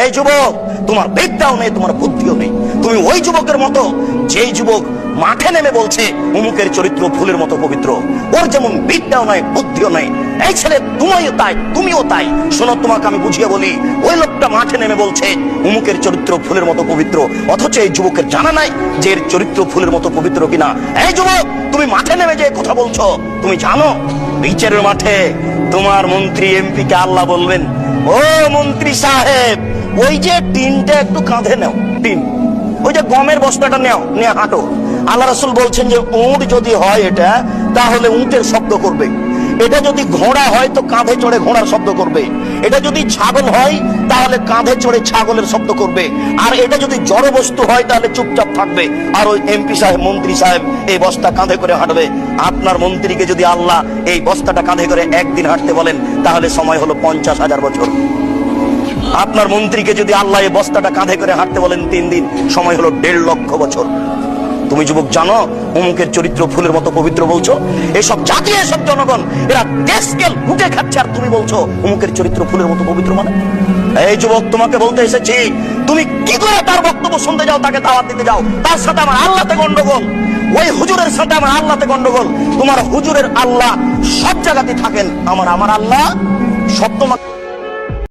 এই যুবক, তোমার বিদ্যাও নেই, তোমার বুদ্ধিও নেই। তুমি ওই যুবকের মতো যেই যুবক মাঠে নেমে বলছে অমুকের চরিত্র ফুলের মতো পবিত্র, ওর যেমন বিদ্যাও নাই বুদ্ধিও নাই। এই ছেলে তুমিও তাই, তুমিও তাই। শোনো, তোমাকে আমি বুঝিয়ে বলি, ওই লোকটা মাঠে নেমে বলছে অমুকের চরিত্র ফুলের মতো পবিত্র, অথচ এই যুবকের জানা নাই যে এর চরিত্র ফুলের মতো পবিত্র কিনা। এই যুবক, তুমি মাঠে নেমে যে কথা বলছো, তুমি জানো বিচারের মাঠে তোমার মন্ত্রী এমপি কে আল্লাহ বলবেন, ও মন্ত্রী সাহেব, ওই যে টিনটা একটু কাঁধে নাও, টিন, ওই যে গমের বস্তাটা নেও, নিয়ে হাঁটো। আল্লাহ রাসূল বলছেন যে উট যদি হয় এটা, তাহলে উটের শব্দ করবে। এটা যদি ঘোড়া হয় তো কাঁধে চড়ে ঘোড়ার শব্দ করবে। এটা যদি ছাগল হয় তাহলে কাঁধে চড়ে ছাগলের শব্দ করবে। আর এটা যদি জড় বস্তু হয় তাহলে চুপচাপ থাকবে। আর ওই এমপি সাহেব, মন্ত্রী সাহেব এই বস্তা কাঁধে করে হাঁটবে। আপনার মন্ত্রীকে যদি আল্লাহ এই বস্তাটা কাঁধে করে একদিন হাঁটতে বলেন, তাহলে সময় হলো 50,000 বছর। আপনার মন্ত্রীকে যদি আল্লাহ এই বস্তাটা কাঁধে করে হাঁটতে বলেন 3 দিন, সময় হলো 1.5 লক্ষ বছর। তুমি যুবক জানো অমুকের চরিত্র ফুলের মতো পবিত্র বলছো? এসব জাতি, এসব জনগণ, এরা দেশকে লুটে খাচ্ছে, আর তুমি বলছো অমুকের চরিত্র ফুলের মতো পবিত্র। মানে এই যুবক, তোমাকে বলতে এসেছি, তুমি কি করে তার বক্তব্য শুনতে যাও, তাকে দাওয়াত দিতে যাও? তার সাথে আমার আল্লাহতে গন্ডগোল, ওই হুজুরের সাথে আমার আল্লাহতে গন্ডগোল। তোমার হুজুরের আল্লাহ সব জায়গাতে থাকেন, আমার আল্লাহ সব তোমাকে